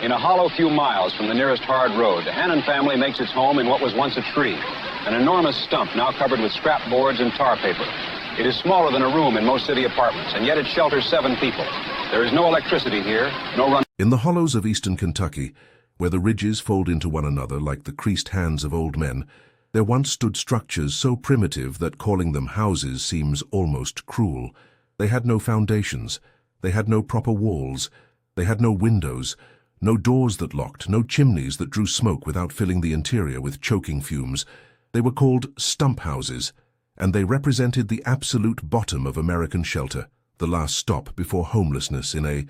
In a hollow few miles from the nearest hard road, the Hannon family makes its home in what was once a tree, an enormous stump now covered with scrap boards and tar paper. It is smaller than a room in most city apartments, and yet it shelters 7 people. There is no electricity here, no run. In the hollows of eastern Kentucky, where the ridges fold into one another like the creased hands of old men, there once stood structures so primitive that calling them houses seems almost cruel. They had no foundations, they had no proper walls, they had no windows, no doors that locked, no chimneys that drew smoke without filling the interior with choking fumes. They were called stump houses, and they represented the absolute bottom of American shelter, the last stop before homelessness in a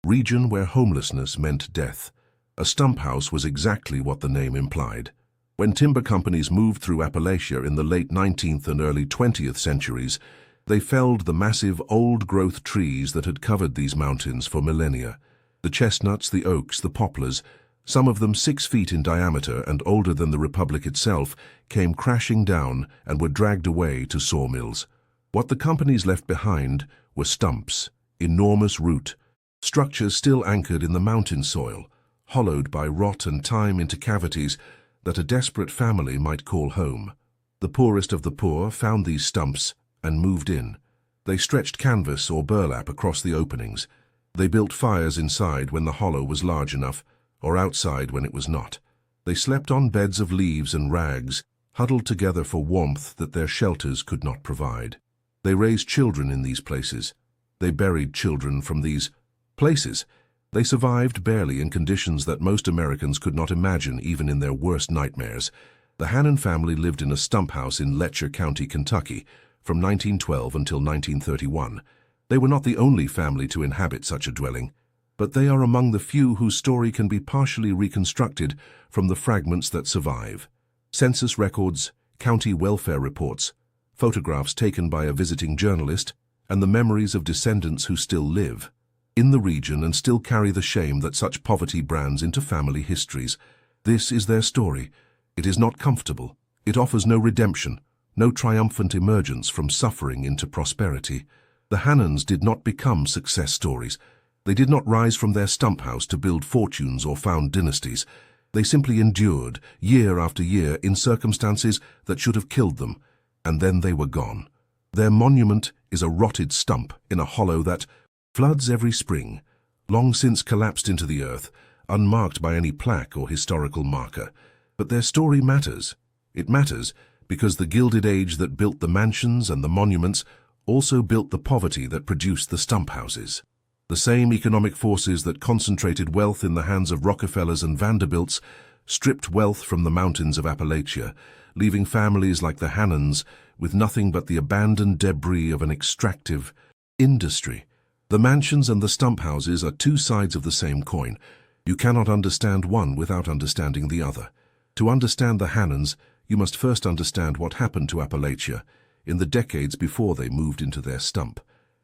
region where homelessness meant death. A stump house was exactly what the name implied. When timber companies moved through Appalachia in the late 19th and early 20th centuries, they felled the massive old-growth trees that had covered these mountains for millennia. The chestnuts, the oaks, the poplars, some of them 6 feet in diameter and older than the Republic itself, came crashing down and were dragged away to sawmills. What the companies left behind were stumps, enormous root, structures still anchored in the mountain soil, hollowed by rot and time into cavities that a desperate family might call home. The poorest of the poor found these stumps and moved in. They stretched canvas or burlap across the openings. They built fires inside when the hollow was large enough, or outside when it was not. They slept on beds of leaves and rags, huddled together for warmth that their shelters could not provide. They raised children in these places. They buried children from these places. They survived barely in conditions that most Americans could not imagine even in their worst nightmares. The Hannon family lived in a stump house in Letcher County, Kentucky, from 1912 until 1931. They were not the only family to inhabit such a dwelling, but they are among the few whose story can be partially reconstructed from the fragments that survive. Census records, county welfare reports, photographs taken by a visiting journalist, and the memories of descendants who still live in the region and still carry the shame that such poverty brands into family histories. This is their story. It is not comfortable. It offers no redemption, no triumphant emergence from suffering into prosperity. The Hannons did not become success stories. They did not rise from their stump house to build fortunes or found dynasties. They simply endured, year after year, in circumstances that should have killed them, and then they were gone. Their monument is a rotted stump in a hollow that floods every spring, long since collapsed into the earth, unmarked by any plaque or historical marker. But their story matters. It matters because the Gilded Age that built the mansions and the monuments also built the poverty that produced the stump houses. The same economic forces that concentrated wealth in the hands of Rockefellers and Vanderbilts stripped wealth from the mountains of Appalachia, leaving families like the Hannons with nothing but the abandoned debris of an extractive industry. The mansions and the stump houses are 2 sides of the same coin. You cannot understand one without understanding the other. To understand the Hannons, you must first understand what happened to Appalachia in the decades before they moved into their stump.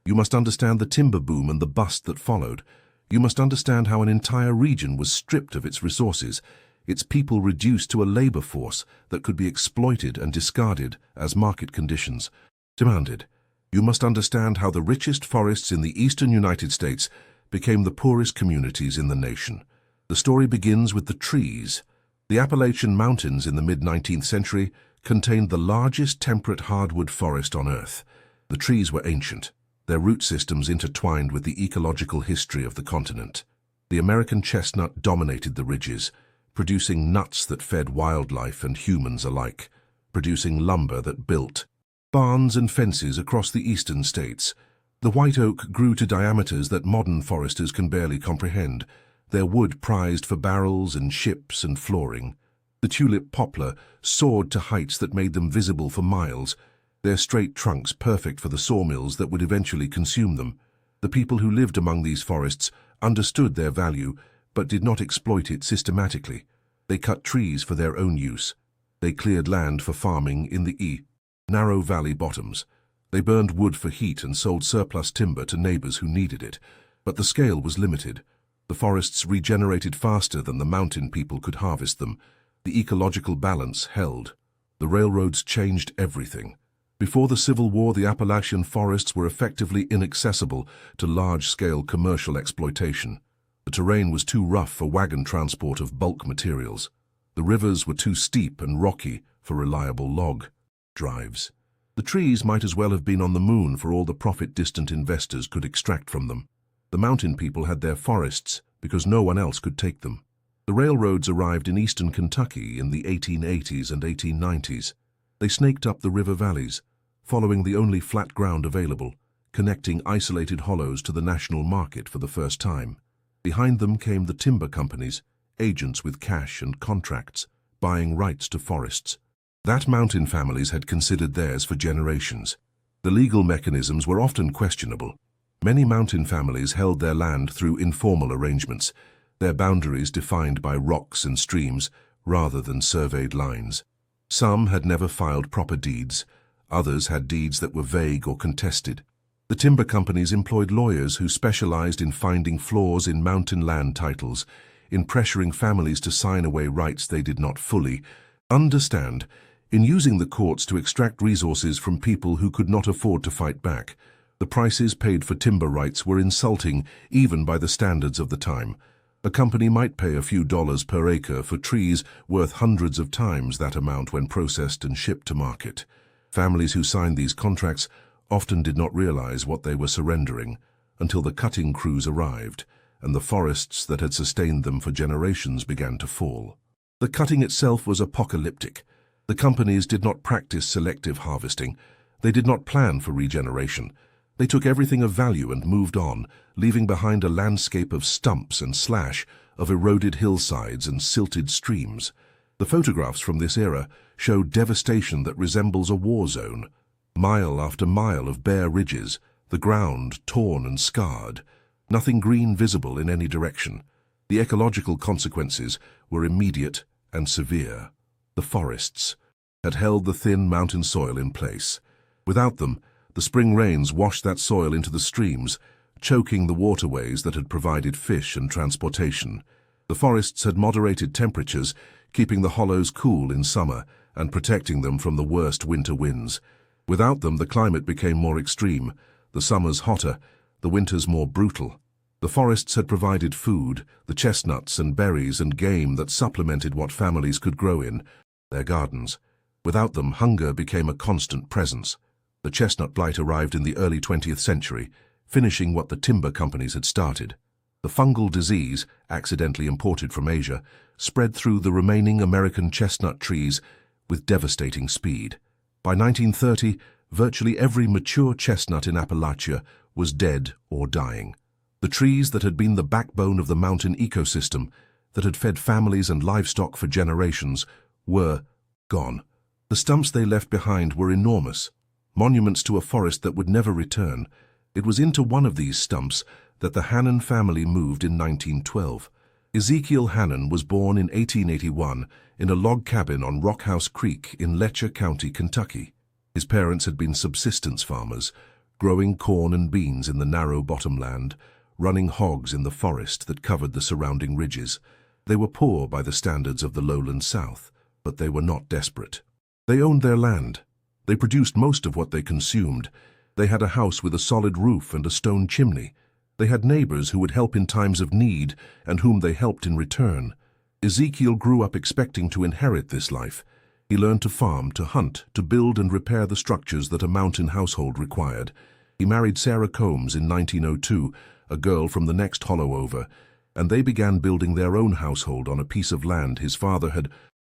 You must understand the timber boom and the bust that followed. You must understand how an entire region was stripped of its resources, its people reduced to a labor force that could be exploited and discarded as market conditions demanded. You must understand how the richest forests in the eastern United States became the poorest communities in the nation. The story begins with the trees. The Appalachian Mountains in the mid-19th century contained the largest temperate hardwood forest on Earth. The trees were ancient, their root systems intertwined with the ecological history of the continent. The American chestnut dominated the ridges, producing nuts that fed wildlife and humans alike, producing lumber that built barns and fences across the eastern states. The white oak grew to diameters that modern foresters can barely comprehend, their wood prized for barrels and ships and flooring. The tulip poplar soared to heights that made them visible for miles, their straight trunks perfect for the sawmills that would eventually consume them. The people who lived among these forests understood their value, but did not exploit it systematically. They cut trees for their own use. They cleared land for farming in the narrow valley bottoms. They burned wood for heat and sold surplus timber to neighbors who needed it. But the scale was limited. The forests regenerated faster than the mountain people could harvest them. The ecological balance held. The railroads changed everything. Before the Civil War, the Appalachian forests were effectively inaccessible to large-scale commercial exploitation. The terrain was too rough for wagon transport of bulk materials. The rivers were too steep and rocky for reliable log drives. The trees might as well have been on the moon for all the profit distant investors could extract from them. The mountain people had their forests because no one else could take them. The railroads arrived in eastern Kentucky in the 1880s and 1890s. They snaked up the river valleys, following the only flat ground available, connecting isolated hollows to the national market for the first time. Behind them came the timber companies, agents with cash and contracts, buying rights to forests. That mountain families had considered theirs for generations. The legal mechanisms were often questionable. Many mountain families held their land through informal arrangements, their boundaries defined by rocks and streams rather than surveyed lines. Some had never filed proper deeds, others had deeds that were vague or contested. The timber companies employed lawyers who specialized in finding flaws in mountain land titles, in pressuring families to sign away rights they did not fully understand, in using the courts to extract resources from people who could not afford to fight back. The prices paid for timber rights were insulting even by the standards of the time. A company might pay a few dollars per acre for trees worth hundreds of times that amount when processed and shipped to market. Families who signed these contracts often did not realize what they were surrendering until the cutting crews arrived and the forests that had sustained them for generations began to fall. The cutting itself was apocalyptic. The companies did not practice selective harvesting. They did not plan for regeneration. They took everything of value and moved on, leaving behind a landscape of stumps and slash, of eroded hillsides and silted streams. The photographs from this era show devastation that resembles a war zone. Mile after mile of bare ridges, the ground torn and scarred, nothing green visible in any direction. The ecological consequences were immediate and severe. The forests had held the thin mountain soil in place. Without them, the spring rains washed that soil into the streams, choking the waterways that had provided fish and transportation. The forests had moderated temperatures, keeping the hollows cool in summer and protecting them from the worst winter winds. Without them, the climate became more extreme, the summers hotter, the winters more brutal. The forests had provided food, the chestnuts and berries and game that supplemented what families could grow in their gardens. Without them, hunger became a constant presence. The chestnut blight arrived in the early 20th century, finishing what the timber companies had started. The fungal disease, accidentally imported from Asia, spread through the remaining American chestnut trees with devastating speed. By 1930, virtually every mature chestnut in Appalachia was dead or dying. The trees that had been the backbone of the mountain ecosystem, that had fed families and livestock for generations, were gone. The stumps they left behind were enormous, monuments to a forest that would never return. It was into one of these stumps that the Hannon family moved in 1912. Ezekiel Hannon was born in 1881 in a log cabin on Rockhouse Creek in Letcher County, Kentucky. His parents had been subsistence farmers, growing corn and beans in the narrow bottomland, running hogs in the forest that covered the surrounding ridges. They were poor by the standards of the lowland South, but they were not desperate. They owned their land. They produced most of what they consumed. They had a house with a solid roof and a stone chimney. They had neighbors who would help in times of need and whom they helped in return. Ezekiel grew up expecting to inherit this life. He learned to farm, to hunt, to build and repair the structures that a mountain household required. He married Sarah Combs in 1902, a girl from the next hollow over, and they began building their own household on a piece of land his father had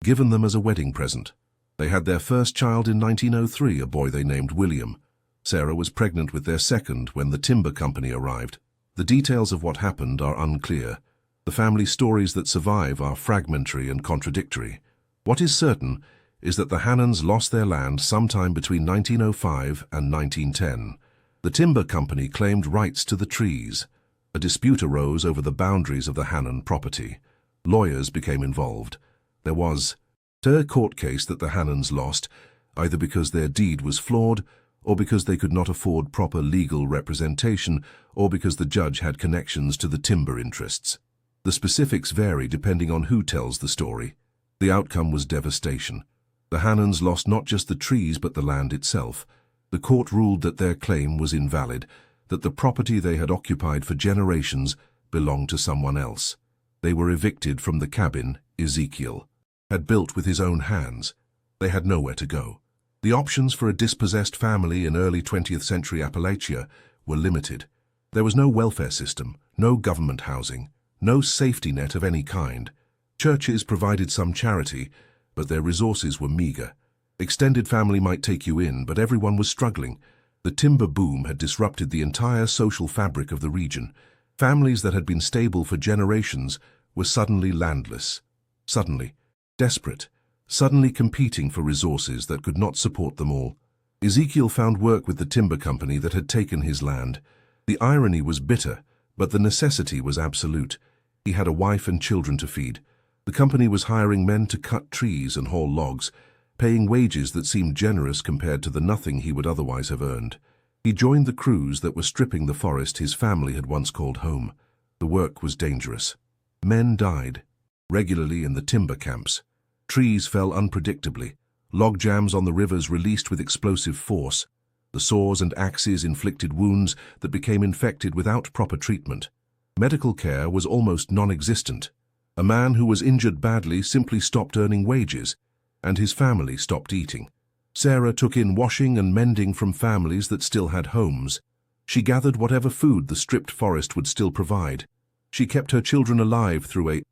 given them as a wedding present. They had their first child in 1903, a boy they named William. Sarah was pregnant with their second when the timber company arrived. The details of what happened are unclear. The family stories that survive are fragmentary and contradictory. What is certain is that the Hannons lost their land sometime between 1905 and 1910. The timber company claimed rights to the trees. A dispute arose over the boundaries of the Hannon property. Lawyers became involved. There was a court case that the Hannons lost, either because their deed was flawed, or because they could not afford proper legal representation, or because the judge had connections to the timber interests. The specifics vary depending on who tells the story. The outcome was devastation. The Hannons lost not just the trees but the land itself. The court ruled that their claim was invalid, that the property they had occupied for generations belonged to someone else. They were evicted from the cabin Ezekiel had built with his own hands. They had nowhere to go. The options for a dispossessed family in early 20th century Appalachia were limited. There was no welfare system, no government housing, no safety net of any kind. Churches provided some charity, but their resources were meager. Extended family might take you in, but everyone was struggling. The timber boom had disrupted the entire social fabric of the region. Families that had been stable for generations were suddenly landless, suddenly desperate, suddenly competing for resources that could not support them all. Ezekiel found work with the timber company that had taken his land. The irony was bitter, but the necessity was absolute. He had a wife and children to feed. The company was hiring men to cut trees and haul logs, paying wages that seemed generous compared to the nothing he would otherwise have earned. He joined the crews that were stripping the forest his family had once called home. The work was dangerous. Men died, regularly in the timber camps. Trees fell unpredictably. Log jams on the rivers released with explosive force. The saws and axes inflicted wounds that became infected without proper treatment. Medical care was almost non-existent. A man who was injured badly simply stopped earning wages, and his family stopped eating. Sarah took in washing and mending from families that still had homes. She gathered whatever food the stripped forest would still provide. She kept her children alive through a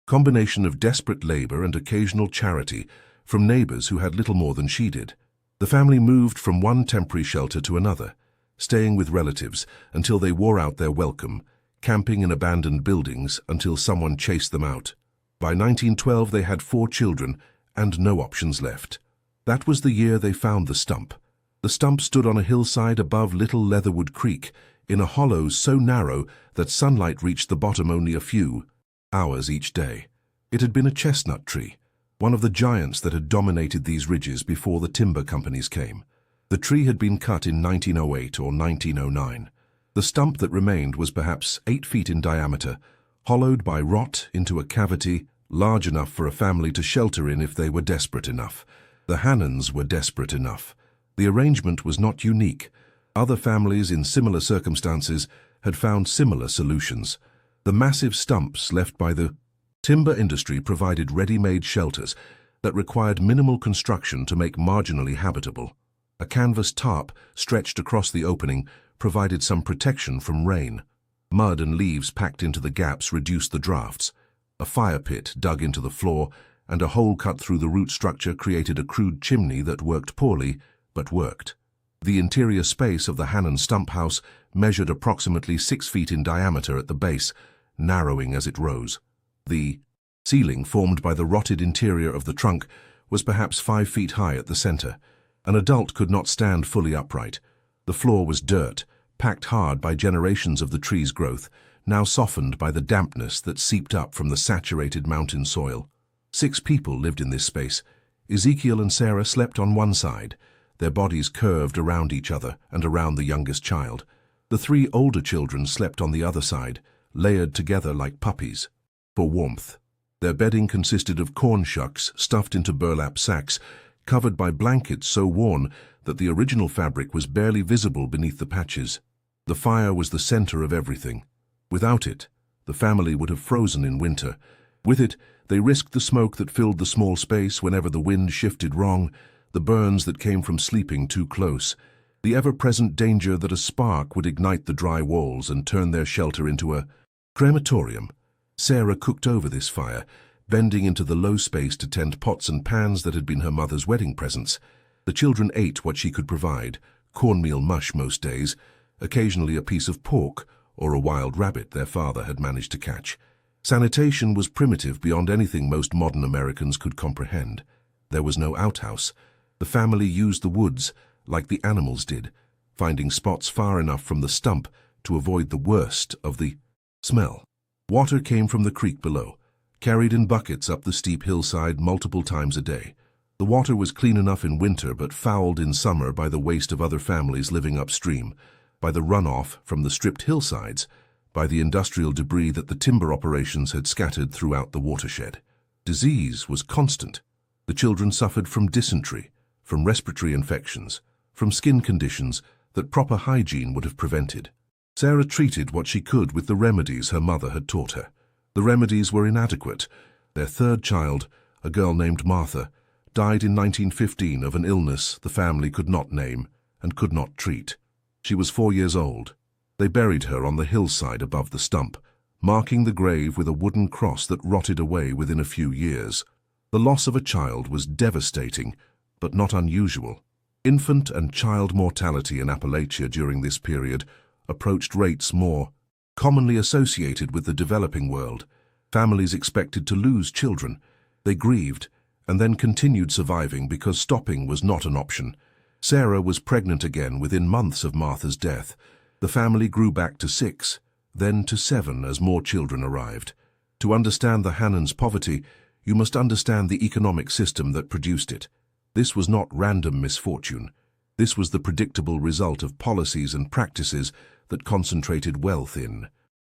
combination of desperate labor and occasional charity from neighbors who had little more than she did. The family moved from one temporary shelter to another, staying with relatives until they wore out their welcome, camping in abandoned buildings until someone chased them out. By 1912 they had 4 children and no options left. That was the year they found the Stump. The Stump stood on a hillside above Little Leatherwood Creek, in a hollow so narrow that sunlight reached the bottom only a few hours each day. It had been a chestnut tree, one of the giants that had dominated these ridges before the timber companies came. The tree had been cut in 1908 or 1909. The stump that remained was perhaps 8 feet in diameter, hollowed by rot into a cavity large enough for a family to shelter in if they were desperate enough. The Hannons were desperate enough. The arrangement was not unique. Other families in similar circumstances had found similar solutions. The massive stumps left by the timber industry provided ready-made shelters that required minimal construction to make marginally habitable. A canvas tarp stretched across the opening provided some protection from rain. Mud and leaves packed into the gaps reduced the drafts. A fire pit dug into the floor, and a hole cut through the root structure created a crude chimney that worked poorly, but worked. The interior space of the Hannon stump house measured approximately 6 feet in diameter at the base, narrowing as it rose. The ceiling, formed by the rotted interior of the trunk, was perhaps 5 feet high at the center. An adult could not stand fully upright. The floor was dirt, packed hard by generations of the tree's growth, now softened by the dampness that seeped up from the saturated mountain soil. 6 people lived in this space. Ezekiel and Sarah slept on one side, their bodies curved around each other and around the youngest child. The 3 older children slept on the other side, layered together like puppies. For warmth, their bedding consisted of corn shucks stuffed into burlap sacks, covered by blankets so worn that the original fabric was barely visible beneath the patches. The fire was the center of everything. Without it, the family would have frozen in winter. With it, they risked the smoke that filled the small space whenever the wind shifted wrong, the burns that came from sleeping too close, the ever-present danger that a spark would ignite the dry walls and turn their shelter into a crematorium. Sarah cooked over this fire, bending into the low space to tend pots and pans that had been her mother's wedding presents. The children ate what she could provide, cornmeal mush most days, occasionally a piece of pork or a wild rabbit their father had managed to catch. Sanitation was primitive beyond anything most modern Americans could comprehend. There was no outhouse. The family used the woods, like the animals did, finding spots far enough from the stump to avoid the worst of the smell. Water came from the creek below, carried in buckets up the steep hillside multiple times a day. The water was clean enough in winter but fouled in summer by the waste of other families living upstream, by the runoff from the stripped hillsides, by the industrial debris that the timber operations had scattered throughout the watershed. Disease was constant. The children suffered from dysentery, from respiratory infections, from skin conditions that proper hygiene would have prevented. Sarah treated what she could with the remedies her mother had taught her. The remedies were inadequate. Their third child, a girl named Martha, died in 1915 of an illness the family could not name and could not treat. She was 4 years old. They buried her on the hillside above the stump, marking the grave with a wooden cross that rotted away within a few years. The loss of a child was devastating, but not unusual. Infant and child mortality in Appalachia during this period approached rates more commonly associated with the developing world. Families expected to lose children. They grieved and then continued surviving because stopping was not an option. Sarah was pregnant again within months of Martha's death. The family grew back to 6, then to 7 as more children arrived. To understand the Hannons' poverty, you must understand the economic system that produced it. This was not random misfortune. This was the predictable result of policies and practices that concentrated wealth in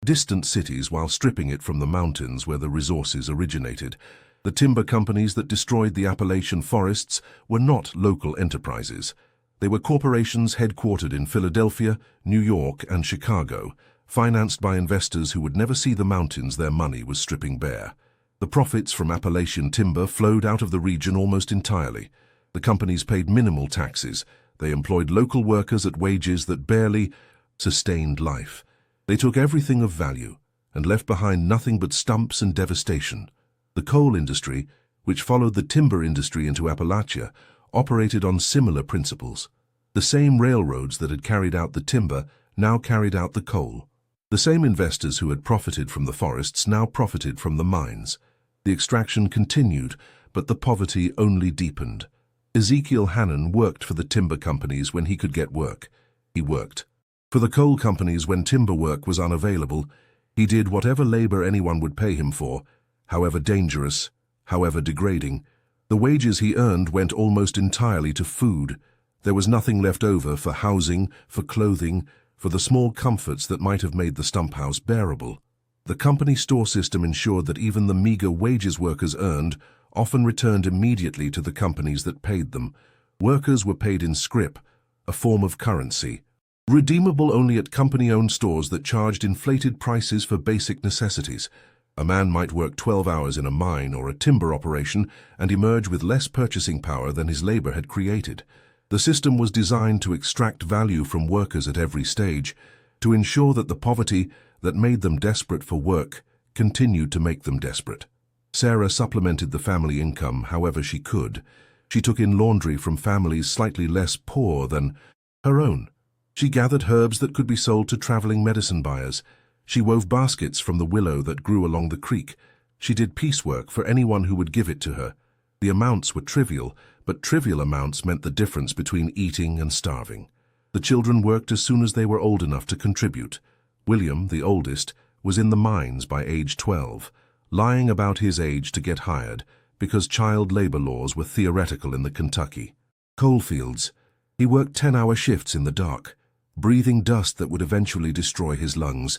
distant cities while stripping it from the mountains where the resources originated. The timber companies that destroyed the Appalachian forests were not local enterprises. They were corporations headquartered in Philadelphia, New York, and Chicago, financed by investors who would never see the mountains their money was stripping bare. The profits from Appalachian timber flowed out of the region almost entirely. The companies paid minimal taxes. They employed local workers at wages that barely sustained life. They took everything of value and left behind nothing but stumps and devastation. The coal industry, which followed the timber industry into Appalachia, operated on similar principles. The same railroads that had carried out the timber now carried out the coal. The same investors who had profited from the forests now profited from the mines. The extraction continued, but the poverty only deepened. Ezekiel Hannon worked for the timber companies when he could get work. He worked for the coal companies when timber work was unavailable. He did whatever labor anyone would pay him for, however dangerous, however degrading. The wages he earned went almost entirely to food. There was nothing left over for housing, for clothing, for the small comforts that might have made the stump house bearable. The company store system ensured that even the meager wages workers earned often returned immediately to the companies that paid them. Workers were paid in scrip, a form of currency, redeemable only at company-owned stores that charged inflated prices for basic necessities. A man might work 12 hours in a mine or a timber operation and emerge with less purchasing power than his labor had created. The system was designed to extract value from workers at every stage, to ensure that the poverty that made them desperate for work continued to make them desperate. Sarah supplemented the family income however she could. She took in laundry from families slightly less poor than her own. She gathered herbs that could be sold to traveling medicine buyers. She wove baskets from the willow that grew along the creek. She did piecework for anyone who would give it to her. The amounts were trivial, but trivial amounts meant the difference between eating and starving. The children worked as soon as they were old enough to contribute. William, the oldest, was in the mines by age 12, lying about his age to get hired because child labor laws were theoretical in the Kentucky coalfields. He worked 10-hour shifts in the dark, breathing dust that would eventually destroy his lungs,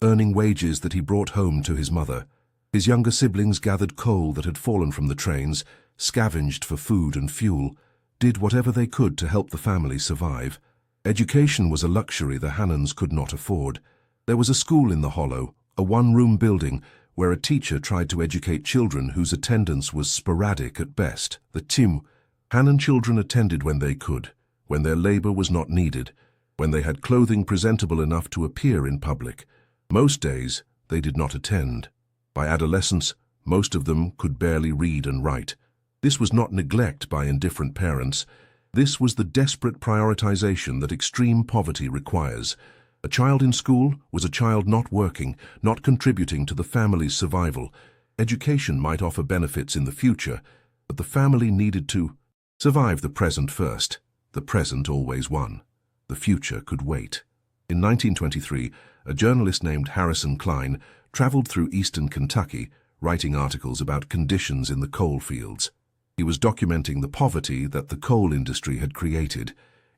earning wages that he brought home to his mother. His younger siblings gathered coal that had fallen from the trains, scavenged for food and fuel, did whatever they could to help the family survive. Education was a luxury the Hannons could not afford. There was a school in the hollow, a one-room building, where a teacher tried to educate children whose attendance was sporadic at best. The Tim Hannon children attended when they could, when their labor was not needed, when they had clothing presentable enough to appear in public. Most days, they did not attend. By adolescence, most of them could barely read and write. This was not neglect by indifferent parents. This was the desperate prioritization that extreme poverty requires. A child in school was a child not working, not contributing to the family's survival. Education might offer benefits in the future, but the family needed to survive the present first. The present always won. The future could wait. In 1923, a journalist named Harrison Klein traveled through eastern Kentucky, writing articles about conditions in the coal fields. He was documenting the poverty that the coal industry had created,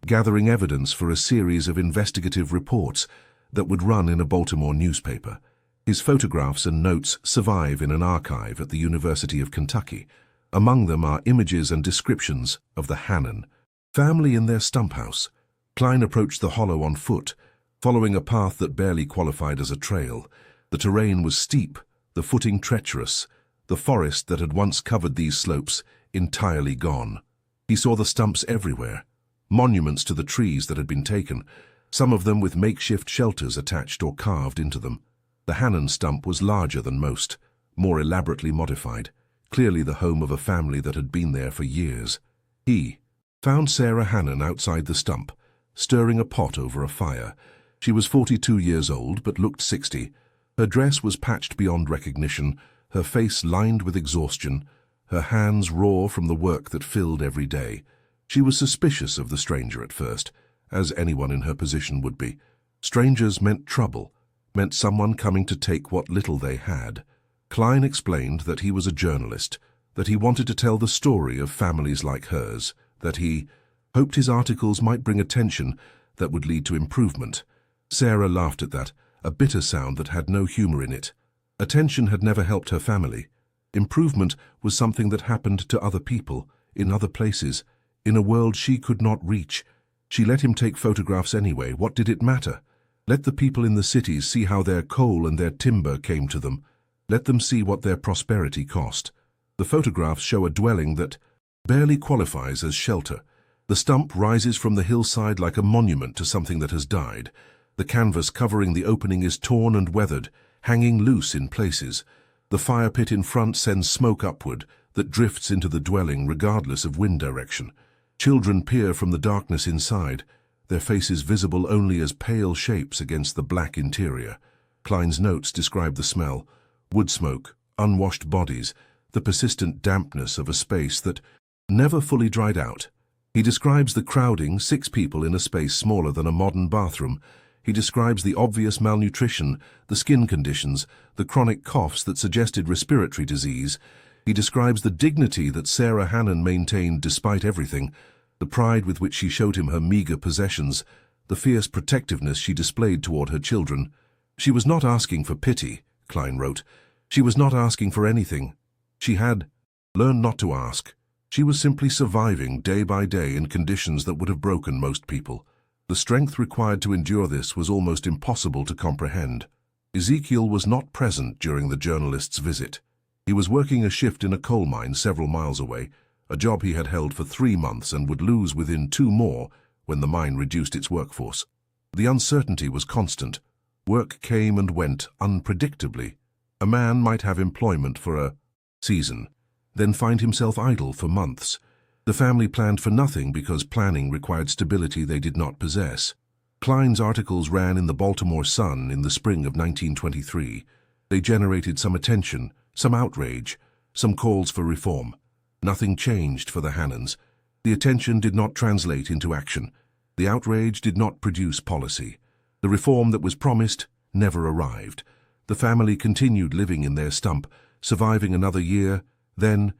gathering evidence for a series of investigative reports that would run in a Baltimore newspaper. His photographs and notes survive in an archive at the University of Kentucky. Among them are images and descriptions of the Hannon family in their stump house. Klein approached the hollow on foot, following a path that barely qualified as a trail. The terrain was steep, the footing treacherous, the forest that had once covered these slopes entirely gone. He saw the stumps everywhere, monuments to the trees that had been taken, some of them with makeshift shelters attached or carved into them. The Hannon stump was larger than most, more elaborately modified, clearly the home of a family that had been there for years. He found Sarah Hannon outside the stump, stirring a pot over a fire. She was 42 years old, but looked 60. Her dress was patched beyond recognition, her face lined with exhaustion, her hands raw from the work that filled every day. She was suspicious of the stranger at first, as anyone in her position would be. Strangers meant trouble, meant someone coming to take what little they had. Klein explained that he was a journalist, that he wanted to tell the story of families like hers, that he hoped his articles might bring attention that would lead to improvement. Sarah laughed at that, a bitter sound that had no humor in it. Attention had never helped her family. Improvement was something that happened to other people, in other places, in a world she could not reach. She let him take photographs anyway. What did it matter? Let the people in the cities see how their coal and their timber came to them. Let them see what their prosperity cost. The photographs show a dwelling that barely qualifies as shelter. The stump rises from the hillside like a monument to something that has died. The canvas covering the opening is torn and weathered, hanging loose in places. The fire pit in front sends smoke upward that drifts into the dwelling regardless of wind direction. Children peer from the darkness inside, their faces visible only as pale shapes against the black interior. Klein's notes describe the smell: wood smoke, unwashed bodies, the persistent dampness of a space that never fully dried out. He describes the crowding, 6 people in a space smaller than a modern bathroom. He describes the obvious malnutrition, the skin conditions, the chronic coughs that suggested respiratory disease. He describes the dignity that Sarah Hannon maintained despite everything, the pride with which she showed him her meager possessions, the fierce protectiveness she displayed toward her children. She was not asking for pity, Klein wrote. She was not asking for anything. She had learned not to ask. She was simply surviving day by day in conditions that would have broken most people. The strength required to endure this was almost impossible to comprehend. Ezekiel was not present during the journalist's visit. He was working a shift in a coal mine several miles away, a job he had held for 3 months and would lose within 2 more when the mine reduced its workforce. The uncertainty was constant. Work came and went unpredictably. A man might have employment for a season, then find himself idle for months. The family planned for nothing because planning required stability they did not possess. Klein's articles ran in the Baltimore Sun in the spring of 1923. They generated some attention, some outrage, some calls for reform. Nothing changed for the Hannons. The attention did not translate into action. The outrage did not produce policy. The reform that was promised never arrived. The family continued living in their stump, surviving another year, then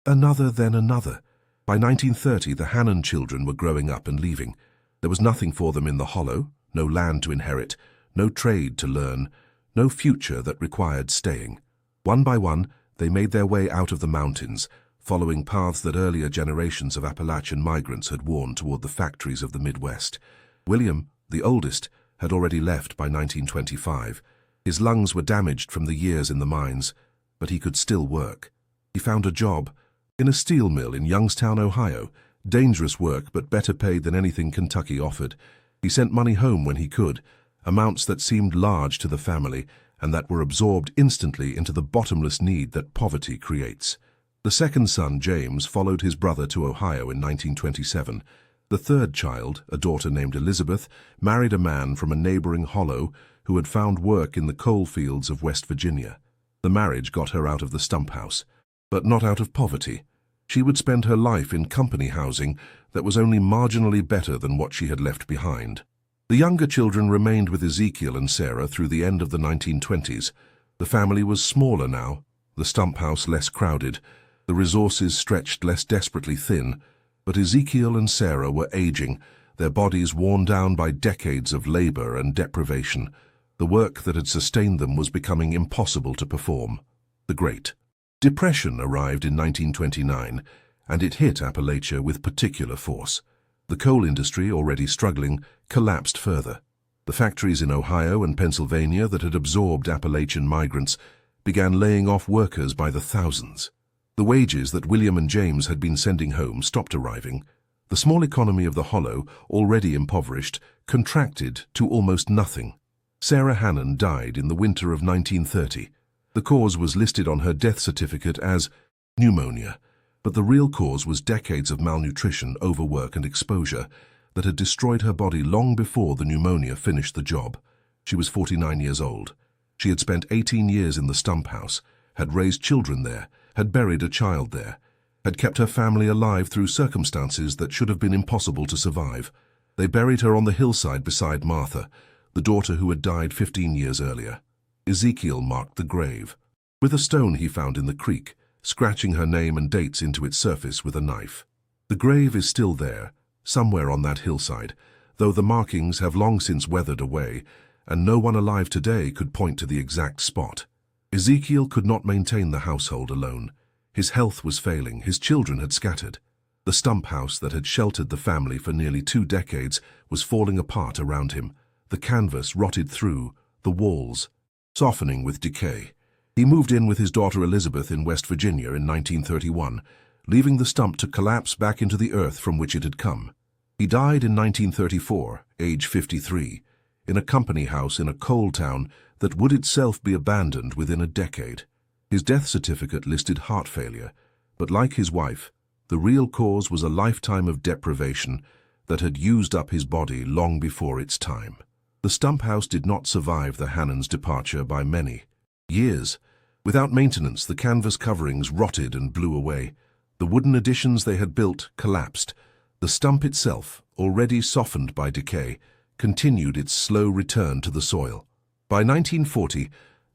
another. By 1930, the Hannon children were growing up and leaving. There was nothing for them in the hollow, no land to inherit, no trade to learn, no future that required staying. One by one, they made their way out of the mountains, following paths that earlier generations of Appalachian migrants had worn toward the factories of the Midwest. William, the oldest, had already left by 1925. His lungs were damaged from the years in the mines, but he could still work. He found a job in a steel mill in Youngstown, Ohio. Dangerous work, but better paid than anything Kentucky offered. He sent money home when he could, amounts that seemed large to the family and that were absorbed instantly into the bottomless need that poverty creates. The second son, James, followed his brother to Ohio in 1927. The third child, a daughter named Elizabeth, married a man from a neighboring hollow who had found work in the coal fields of West Virginia. The marriage got her out of the stump house, but not out of poverty. She would spend her life in company housing that was only marginally better than what she had left behind. The younger children remained with Ezekiel and Sarah through the end of the 1920s. The family was smaller now, the stump house less crowded, the resources stretched less desperately thin, but Ezekiel and Sarah were aging, their bodies worn down by decades of labor and deprivation. The work that had sustained them was becoming impossible to perform. The Great Depression arrived in 1929, and it hit Appalachia with particular force. The coal industry, already struggling, collapsed further. The factories in Ohio and Pennsylvania that had absorbed Appalachian migrants began laying off workers by the thousands. The wages that William and James had been sending home stopped arriving. The small economy of the Hollow, already impoverished, contracted to almost nothing. Sarah Hannon died in the winter of 1930. The cause was listed on her death certificate as pneumonia, but the real cause was decades of malnutrition, overwork, and exposure that had destroyed her body long before the pneumonia finished the job. She was 49 years old. She had spent 18 years in the Stump house, had raised children there, had buried a child there, had kept her family alive through circumstances that should have been impossible to survive. They buried her on the hillside beside Martha, the daughter who had died 15 years earlier. Ezekiel marked the grave with a stone he found in the creek, scratching her name and dates into its surface with a knife. The grave is still there, somewhere on that hillside, though the markings have long since weathered away, and no one alive today could point to the exact spot. Ezekiel could not maintain the household alone. His health was failing, his children had scattered. The Stump house that had sheltered the family for nearly 2 decades was falling apart around him. The canvas rotted through, the walls softening with decay. He moved in with his daughter Elizabeth in West Virginia in 1931, leaving the Stump to collapse back into the earth from which it had come. He died in 1934, age 53, in a company house in a coal town that would itself be abandoned within a decade. His death certificate listed heart failure, but like his wife, the real cause was a lifetime of deprivation that had used up his body long before its time. The Stump house did not survive the Hannons' departure by many years. Without maintenance, the canvas coverings rotted and blew away. The wooden additions they had built collapsed. The Stump itself, already softened by decay, continued its slow return to the soil. By 1940,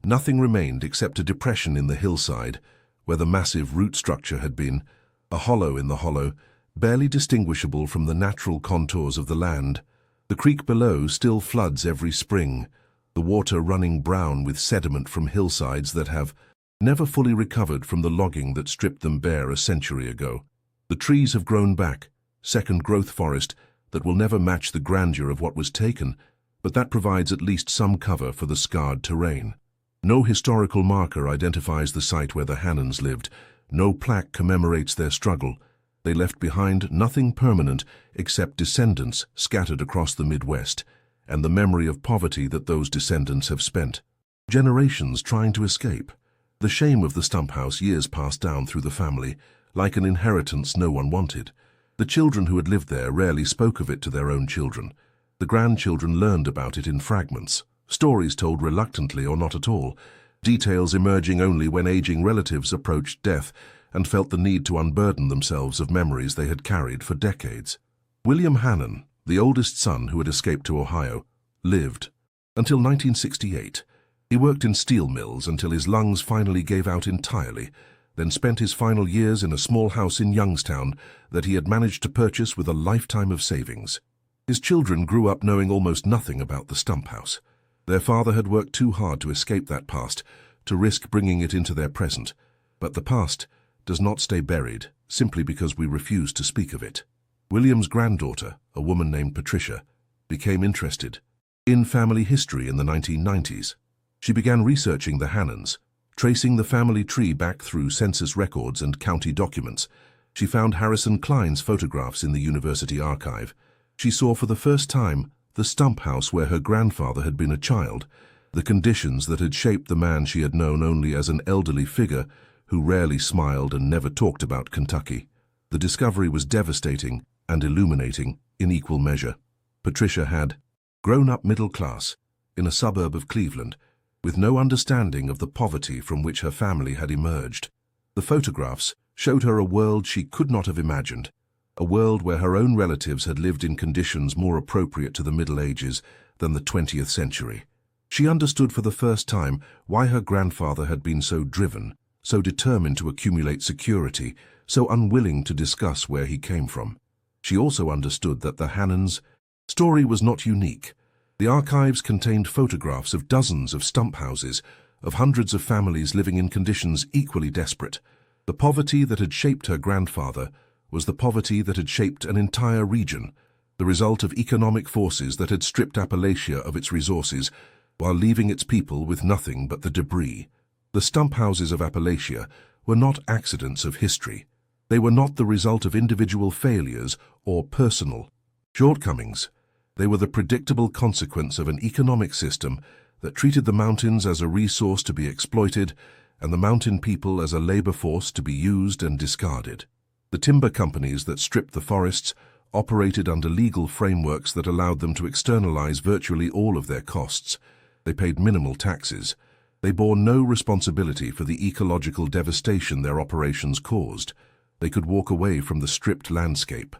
nothing remained except a depression in the hillside, where the massive root structure had been, a hollow in the hollow, barely distinguishable from the natural contours of the land. The creek below still floods every spring, the water running brown with sediment from hillsides that have never fully recovered from the logging that stripped them bare a century ago. The trees have grown back, second-growth forest that will never match the grandeur of what was taken, but that provides at least some cover for the scarred terrain. No historical marker identifies the site where the Hannons lived. No plaque commemorates their struggle. They left behind nothing permanent except descendants scattered across the Midwest, and the memory of poverty that those descendants have spent generations trying to escape. The shame of the Stump house years passed down through the family, like an inheritance no one wanted. The children who had lived there rarely spoke of it to their own children. The grandchildren learned about it in fragments, stories told reluctantly or not at all, details emerging only when aging relatives approached death and felt the need to unburden themselves of memories they had carried for decades. William Hannon, the oldest son who had escaped to Ohio, lived until 1968. He worked in steel mills until his lungs finally gave out entirely, then spent his final years in a small house in Youngstown that he had managed to purchase with a lifetime of savings. His children grew up knowing almost nothing about the Stump house. Their father had worked too hard to escape that past, to risk bringing it into their present. But the past does not stay buried simply because we refuse to speak of it. William's granddaughter, a woman named Patricia, became interested in family history in the 1990s. She began researching the Hannons, tracing the family tree back through census records and county documents. She found Harrison Klein's photographs in the university archive. She saw for the first time the Stump house where her grandfather had been a child, the conditions that had shaped the man she had known only as an elderly figure who rarely smiled and never talked about Kentucky. The discovery was devastating and illuminating in equal measure. Patricia had grown up middle class in a suburb of Cleveland, with no understanding of the poverty from which her family had emerged. The photographs showed her a world she could not have imagined, a world where her own relatives had lived in conditions more appropriate to the Middle Ages than the 20th century. She understood for the first time why her grandfather had been so driven, so determined to accumulate security, so unwilling to discuss where he came from. She also understood that the Hannons' story was not unique. The archives contained photographs of dozens of Stump houses, of hundreds of families living in conditions equally desperate. The poverty that had shaped her grandfather was the poverty that had shaped an entire region. The the result of economic forces that had stripped Appalachia of its resources while leaving its people with nothing but the debris. The stump houses of Appalachia were not accidents of history. They were not the result of individual failures or personal shortcomings. They were the predictable consequence of an economic system that treated the mountains as a resource to be exploited and the mountain people as a labor force to be used and discarded. The timber companies that stripped the forests operated under legal frameworks that allowed them to externalize virtually all of their costs. They paid minimal taxes. They bore no responsibility for the ecological devastation their operations caused. They could walk away from the stripped landscape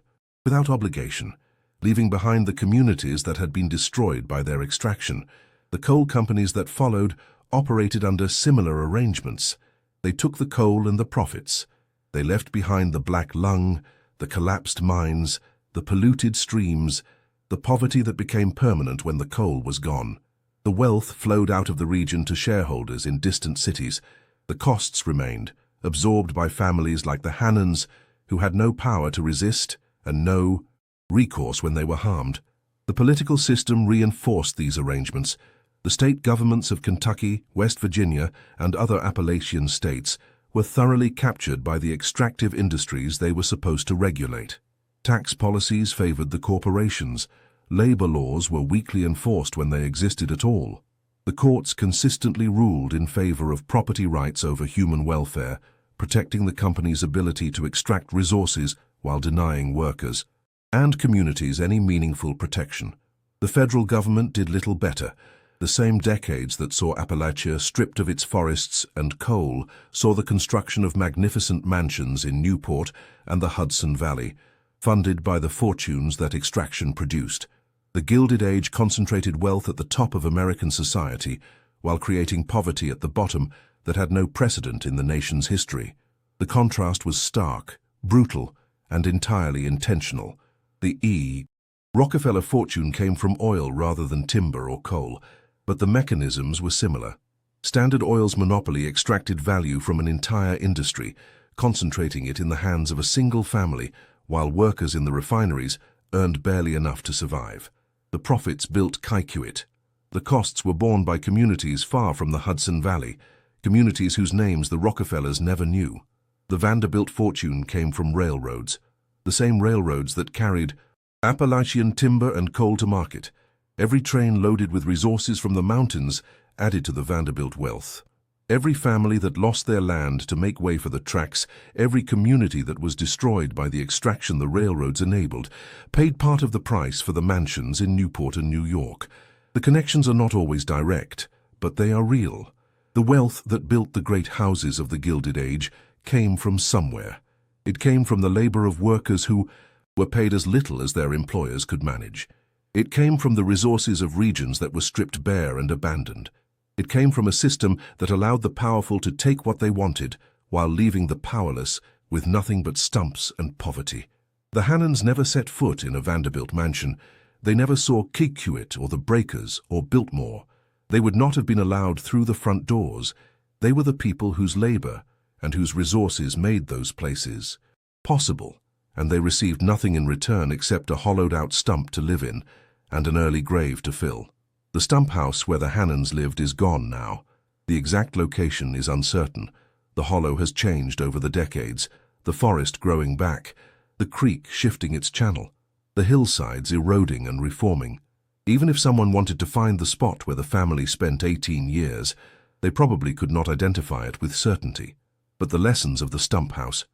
without obligation, leaving behind the communities that had been destroyed by their extraction. The coal companies that followed operated under similar arrangements. They took the coal and the profits. They left behind the black lung, the collapsed mines, the polluted streams, the poverty that became permanent when the coal was gone. The wealth flowed out of the region to shareholders in distant cities. The costs remained, absorbed by families like the Hannons, who had no power to resist and no recourse when they were harmed. The political system reinforced these arrangements. The state governments of Kentucky, West Virginia, and other Appalachian states were thoroughly captured by the extractive industries they were supposed to regulate. Tax policies favored the corporations. Labor laws were weakly enforced when they existed at all. The courts consistently ruled in favor of property rights over human welfare, protecting the company's ability to extract resources while denying workers and communities any meaningful protection. The federal government did little better. The same decades that saw Appalachia stripped of its forests and coal saw the construction of magnificent mansions in Newport and the Hudson Valley, funded by the fortunes that extraction produced. The Gilded Age concentrated wealth at the top of American society while creating poverty at the bottom that had no precedent in the nation's history. The contrast was stark, brutal, and entirely intentional. The Rockefeller fortune came from oil rather than timber or coal, but the mechanisms were similar. Standard Oil's monopoly extracted value from an entire industry, concentrating it in the hands of a single family, while workers in the refineries earned barely enough to survive. The profits built Kykuit. The costs were borne by communities far from the Hudson Valley, communities whose names the Rockefellers never knew. The Vanderbilt fortune came from railroads, the same railroads that carried Appalachian timber and coal to market. Every train loaded with resources from the mountains added to the Vanderbilt wealth. Every family that lost their land to make way for the tracks, every community that was destroyed by the extraction the railroads enabled, paid part of the price for the mansions in Newport and New York. The connections are not always direct, but they are real. The wealth that built the great houses of the Gilded Age came from somewhere. It came from the labor of workers who were paid as little as their employers could manage. It came from the resources of regions that were stripped bare and abandoned. It came from a system that allowed the powerful to take what they wanted while leaving the powerless with nothing but stumps and poverty. The Hannons never set foot in a Vanderbilt mansion. They never saw Kykuit or the Breakers or Biltmore. They would not have been allowed through the front doors. They were the people whose labor and whose resources made those places possible, and they received nothing in return except a hollowed-out stump to live in and an early grave to fill. The stump house where the Hannons lived is gone now. The exact location is uncertain. The hollow has changed over the decades, the forest growing back, the creek shifting its channel, the hillsides eroding and reforming. Even if someone wanted to find the spot where the family spent 18 years, they probably could not identify it with certainty. But the lessons of the stump house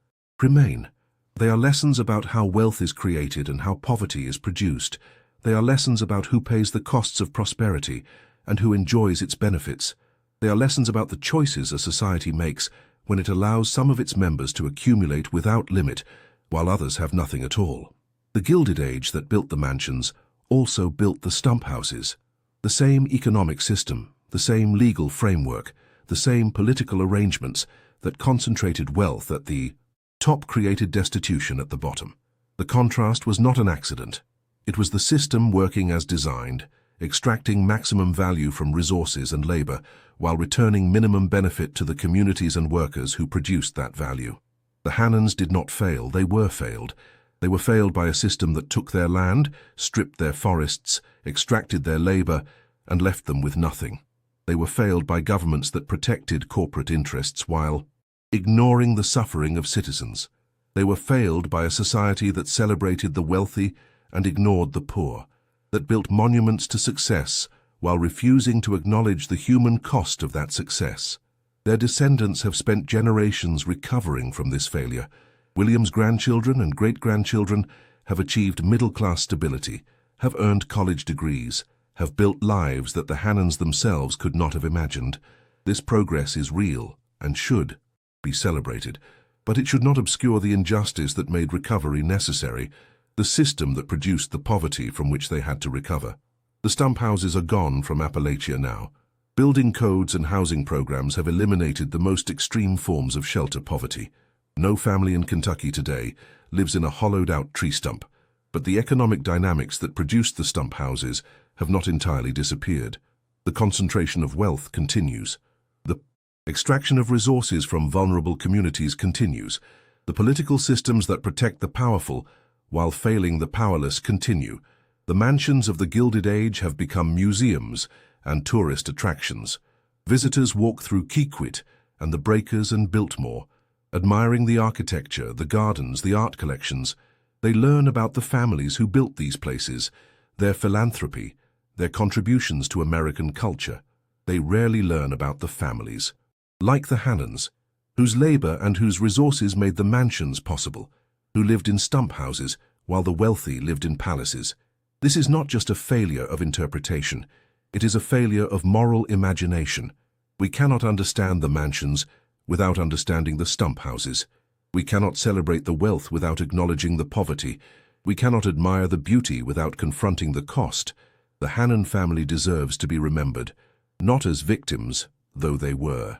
remain. They are lessons about how wealth is created and how poverty is produced. They are lessons about who pays the costs of prosperity and who enjoys its benefits. They are lessons about the choices a society makes when it allows some of its members to accumulate without limit, while others have nothing at all. The Gilded Age that built the mansions also built the stump houses. The same economic system, the same legal framework, the same political arrangements that concentrated wealth at the top created destitution at the bottom. The contrast was not an accident. It was the system working as designed, extracting maximum value from resources and labor while returning minimum benefit to the communities and workers who produced that value. The Hannons did not fail, they were failed. They were failed by a system that took their land, stripped their forests, extracted their labor, and left them with nothing. They were failed by governments that protected corporate interests while ignoring the suffering of citizens. They were failed by a society that celebrated the wealthy and ignored the poor, that built monuments to success while refusing to acknowledge the human cost of that success. Their descendants have spent generations recovering from this failure. William's grandchildren and great-grandchildren have achieved middle-class stability, have earned college degrees, have built lives that the Hannons themselves could not have imagined. This progress is real and should be celebrated, but it should not obscure the injustice that made recovery necessary, the system that produced the poverty from which they had to recover. The stump houses are gone from Appalachia now. Building codes and housing programs have eliminated the most extreme forms of shelter poverty. No family in Kentucky today lives in a hollowed-out tree stump, but the economic dynamics that produced the stump houses have not entirely disappeared. The concentration of wealth continues. The extraction of resources from vulnerable communities continues. The political systems that protect the powerful while failing the powerless continue. The mansions of the Gilded Age have become museums and tourist attractions. Visitors walk through Kykuit and the breakers and Biltmore, admiring the architecture, the gardens, the art collections. They learn about the families who built these places, their philanthropy, their contributions to American culture. They rarely learn about the families, like the Hannons, whose labor and whose resources made the mansions possible, who lived in stump houses while the wealthy lived in palaces. This is not just a failure of interpretation. It is a failure of moral imagination. We cannot understand the mansions without understanding the stump houses. We cannot celebrate the wealth without acknowledging the poverty. We cannot admire the beauty without confronting the cost. The Hannon family deserves to be remembered, not as victims, though they were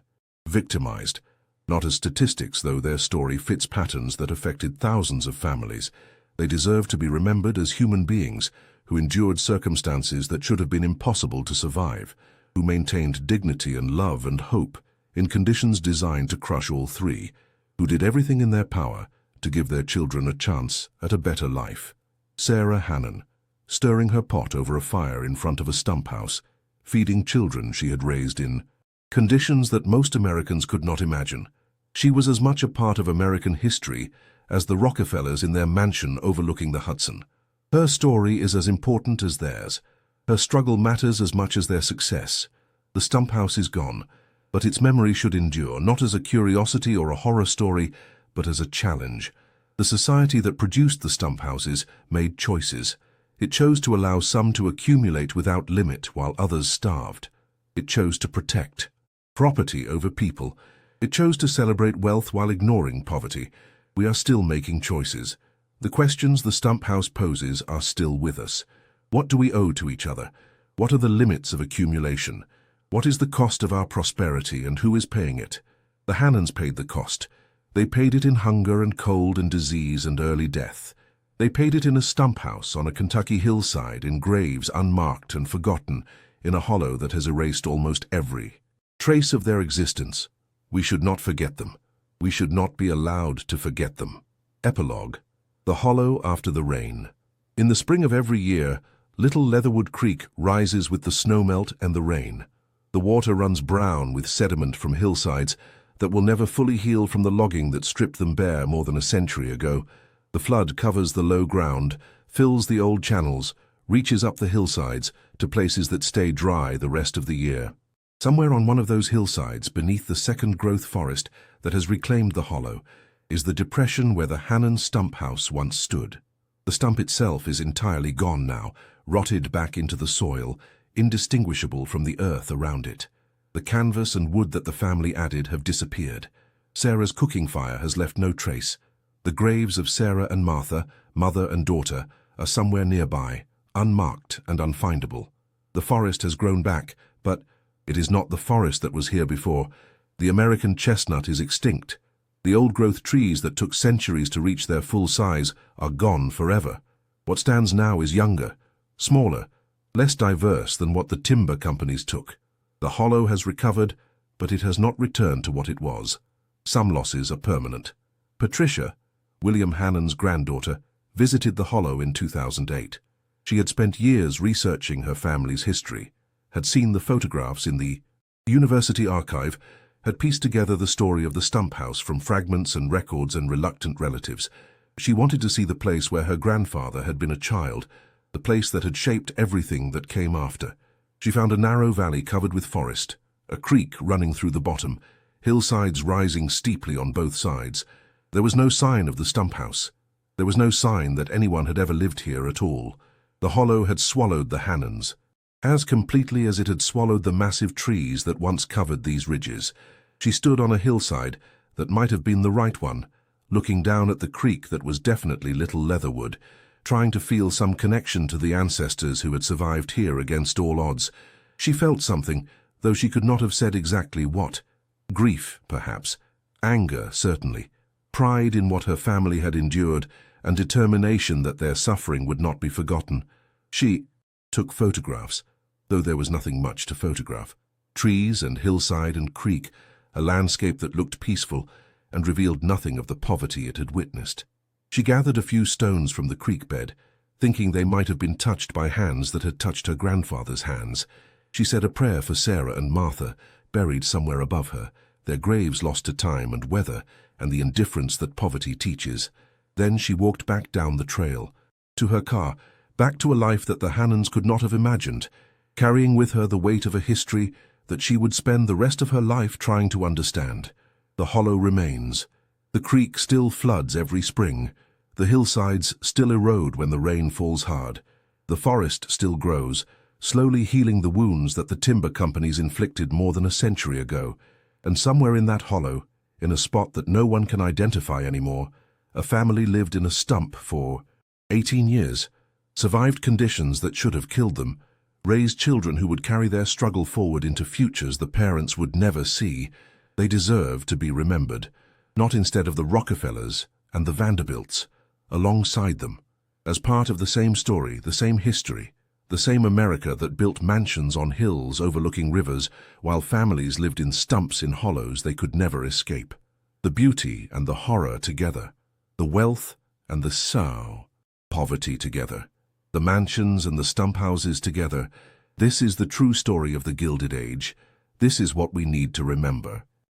victimized, not as statistics, though their story fits patterns that affected thousands of families. They deserve to be remembered as human beings who endured circumstances that should have been impossible to survive, who maintained dignity and love and hope in conditions designed to crush all three, who did everything in their power to give their children a chance at a better life. Sarah Hannon, stirring her pot over a fire in front of a stump house, feeding children she had raised in conditions that most Americans could not imagine. She was as much a part of American history as the Rockefellers in their mansion overlooking the Hudson. Her story is as important as theirs. Her struggle matters as much as their success. The stump house is gone, but its memory should endure, not as a curiosity or a horror story, but as a challenge. The society that produced the stump houses made choices. It chose to allow some to accumulate without limit while others starved. It chose to protect property over people. It chose to celebrate wealth while ignoring poverty. We are still making choices. The questions the stump house poses are still with us. What do we owe to each other? What are the limits of accumulation? What is the cost of our prosperity, and who is paying it? The Hannons paid the cost. They paid it in hunger and cold and disease and early death. They paid it in a stump house on a Kentucky hillside, in graves unmarked and forgotten, in a hollow that has erased almost every trace of their existence. We should not forget them. We should not be allowed to forget them. Epilogue. The hollow after the rain. In the spring of every year, Little Leatherwood Creek rises with the snowmelt and the rain. The water runs brown with sediment from hillsides that will never fully heal from the logging that stripped them bare more than a century ago. The flood covers the low ground, fills the old channels, reaches up the hillsides to places that stay dry the rest of the year. Somewhere on one of those hillsides, beneath the second-growth forest that has reclaimed the hollow, is the depression where the Hannon stump house once stood. The stump itself is entirely gone now, rotted back into the soil, indistinguishable from the earth around it. The canvas and wood that the family added have disappeared. Sarah's cooking fire has left no trace. The graves of Sarah and Martha, mother and daughter, are somewhere nearby, unmarked and unfindable. The forest has grown back, but it is not the forest that was here before. The American chestnut is extinct. The old-growth trees that took centuries to reach their full size are gone forever. What stands now is younger, smaller, less diverse than what the timber companies took. The hollow has recovered, but it has not returned to what it was. Some losses are permanent. Patricia, William Hannon's granddaughter, visited the hollow in 2008. She had spent years researching her family's history, had seen the photographs in the University Archive, had pieced together the story of the Stump house from fragments and records and reluctant relatives. She wanted to see the place where her grandfather had been a child, the place that had shaped everything that came after. She found a narrow valley covered with forest, a creek running through the bottom, hillsides rising steeply on both sides. There was no sign of the Stump house. There was no sign that anyone had ever lived here at all. The hollow had swallowed the Hannons, as completely as it had swallowed the massive trees that once covered these ridges. She stood on a hillside that might have been the right one, looking down at the creek that was definitely Little Leatherwood, trying to feel some connection to the ancestors who had survived here against all odds. She felt something, though she could not have said exactly what. Grief, perhaps. Anger, certainly. Pride in what her family had endured, and determination that their suffering would not be forgotten. She took photographs, though there was nothing much to photograph. Trees and hillside and creek, a landscape that looked peaceful and revealed nothing of the poverty it had witnessed. She gathered a few stones from the creek bed, thinking they might have been touched by hands that had touched her grandfather's hands. She said a prayer for Sarah and Martha, buried somewhere above her, their graves lost to time and weather and the indifference that poverty teaches. Then she walked back down the trail, to her car, back to a life that the Hannons could not have imagined, carrying with her the weight of a history that she would spend the rest of her life trying to understand. The hollow remains. The creek still floods every spring. The hillsides still erode when the rain falls hard. The forest still grows, slowly healing the wounds that the timber companies inflicted more than a century ago. And somewhere in that hollow, in a spot that no one can identify anymore, a family lived in a stump for 18 years, survived conditions that should have killed them, raised children who would carry their struggle forward into futures the parents would never see. They deserve to be remembered, not instead of the Rockefellers and the Vanderbilts, alongside them, as part of the same story, the same history, the same America that built mansions on hills overlooking rivers while families lived in stumps in hollows they could never escape. The beauty and the horror together, the wealth and the poverty together, the mansions and the stump houses together. This is the true story of the Gilded Age. This is what we need to remember.